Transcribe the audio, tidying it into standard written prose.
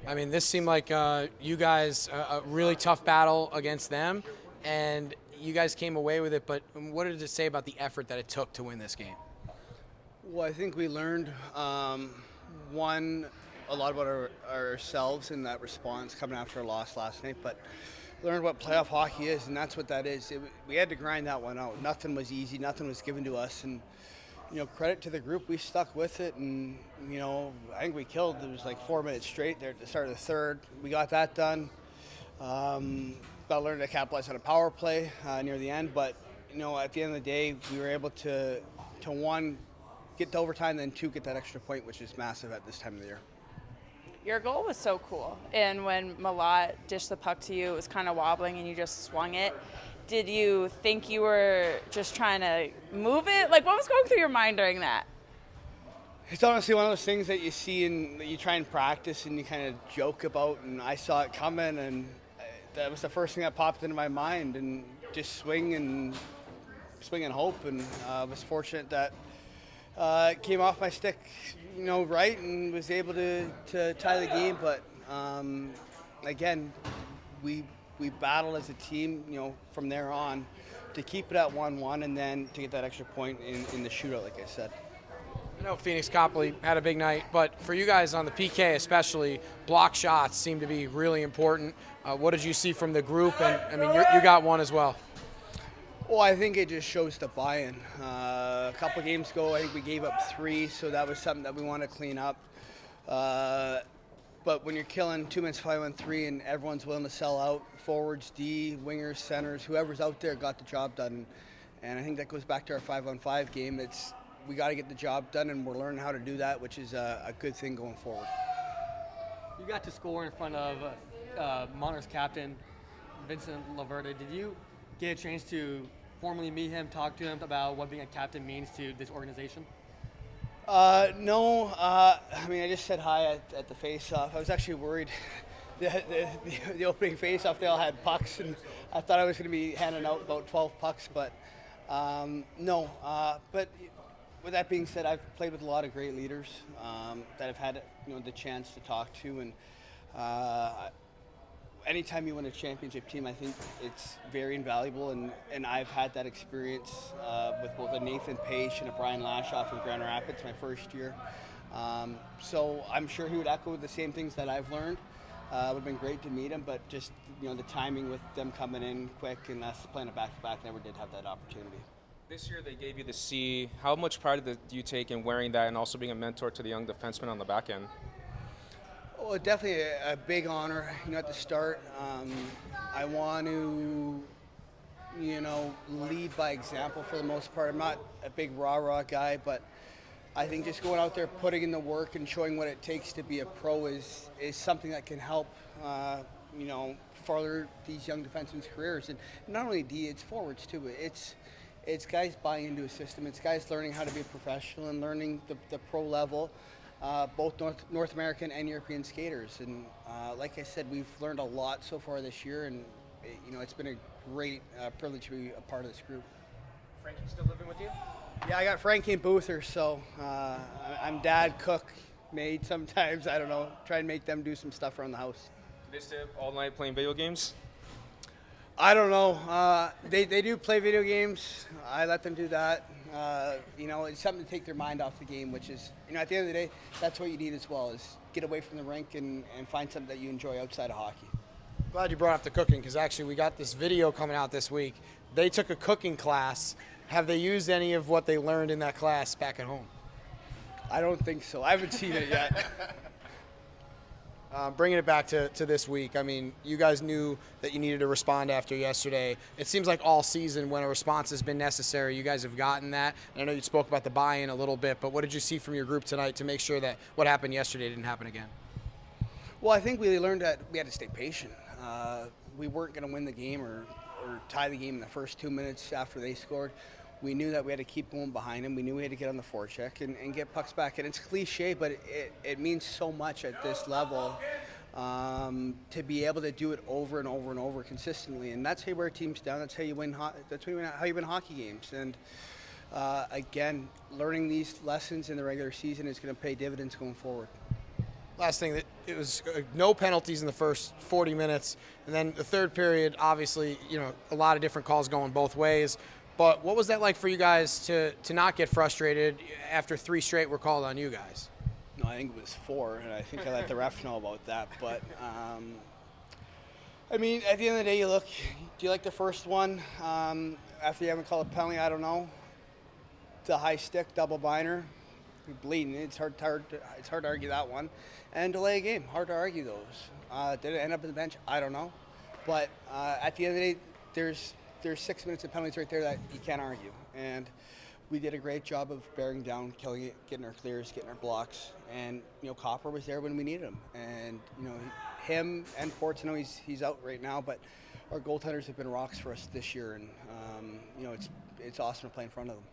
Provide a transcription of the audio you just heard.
I mean, this seemed like you guys a really tough battle against them, and you guys came away with it. But what did it say about the effort that it took to win this game? Well, I think we learned one a lot about ourselves in that response coming after a loss last night, but learned what playoff hockey is, and that's what that is. We had to grind that one out. Nothing was easy. Nothing was given to us, and credit to the group. We stuck with it, and I think we killed. It was like 4 minutes straight there at the start of the third. We got that done. Got to learn to capitalize on a power play near the end, but at the end of the day, we were able to one, get to overtime, then two, get that extra point, which is massive at this time of the year. Your goal was so cool, and when Malott dished the puck to you, it was kind of wobbling, and you just swung it. Did you think you were just trying to move it? Like, what was going through your mind during that? It's honestly one of those things that you see and that you try and practice and you kind of joke about, and I saw it coming, and that was the first thing that popped into my mind, and just swing and hope, and I was fortunate that it came off my stick, right, and was able to tie the game. But again, we battled as a team, from there on to keep it at 1-1 and then to get that extra point in the shootout, like I said. I know Phoenix Copley had a big night, but for you guys on the PK especially, block shots seem to be really important. What did you see from the group? And, I mean, you got one as well. Well, I think it just shows the buy-in. A couple of games ago, I think we gave up 3, so that was something that we want to clean up. But when you're killing 2 minutes 5-on-3 and everyone's willing to sell out, forwards, D, wingers, centers, whoever's out there got the job done. And I think that goes back to our 5-on-5 game. We got to get the job done, and we're learning how to do that, which is a good thing going forward. You got to score in front of Monarchs captain Vincent Laverta. Did you get a chance to formally meet him, talk to him about what being a captain means to this organization? No. I mean, I just said hi at the face-off. I was actually worried. The opening face-off, they all had pucks, and I thought I was going to be handing out about 12 pucks, but no. But with that being said, I've played with a lot of great leaders that I've had the chance to talk to, and anytime you win a championship team, I think it's very invaluable, and I've had that experience with both a Nathan Page and a Brian Lashoff in Grand Rapids my first year. So I'm sure he would echo the same things that I've learned. It would have been great to meet him, but just the timing with them coming in quick and us playing a back-to-back, never did have that opportunity. This year they gave you the C. How much pride do you take in wearing that and also being a mentor to the young defensemen on the back end? Well, definitely a big honor. At the start, I want to, lead by example for the most part. I'm not a big rah-rah guy, but I think just going out there, putting in the work, and showing what it takes to be a pro is something that can help, further these young defensemen's careers. And not only D, it's forwards too. It's guys buying into a system. It's guys learning how to be a professional and learning the pro level. Both North American and European skaters. And like I said, we've learned a lot so far this year, and it's been a great privilege to be a part of this group. Frankie still living with you? Yeah, I got Frankie and Boother, so I'm dad, cook, maid sometimes. I don't know, try and make them do some stuff around the house. Do they stay up all night playing video games? I don't know. They do play video games. I let them do that. It's something to take their mind off the game, which is, at the end of the day, that's what you need as well, is get away from the rink and find something that you enjoy outside of hockey. Glad you brought up the cooking, because actually we got this video coming out this week. They took a cooking class. Have they used any of what they learned in that class back at home? I don't think so. I haven't seen it yet. Bringing it back to this week, I mean, you guys knew that you needed to respond after yesterday. It seems like all season when a response has been necessary, you guys have gotten that. And I know you spoke about the buy-in a little bit, but what did you see from your group tonight to make sure that what happened yesterday didn't happen again? Well, I think we learned that we had to stay patient. We weren't going to win the game or tie the game in the first 2 minutes after they scored. We knew that we had to keep going behind them. We knew we had to get on the forecheck and get pucks back. And it's cliche, but it means so much at this level to be able to do it over and over and over consistently. And that's how you wear teams down. That's how you win. That's how you win hockey games. And again, learning these lessons in the regular season is going to pay dividends going forward. last thing, that it was no penalties in the first 40 minutes, and then the third period, obviously, a lot of different calls going both ways. But what was that like for you guys to not get frustrated after 3 straight were called on you guys? No, I think it was 4, and I think I let the ref know about that. But I mean, at the end of the day, you look. Do you like the first one? After you haven't called a penalty, I don't know. The high stick, double binder, you're bleeding. It's hard to argue that one. And delay a game, hard to argue those. Did it end up at the bench? I don't know. But at the end of the day, there's 6 minutes of penalties right there that you can't argue. And we did a great job of bearing down, killing it, getting our clears, getting our blocks. And Copper was there when we needed him. And him and Ports, I know he's out right now, but our goaltenders have been rocks for us this year. And it's awesome to play in front of them.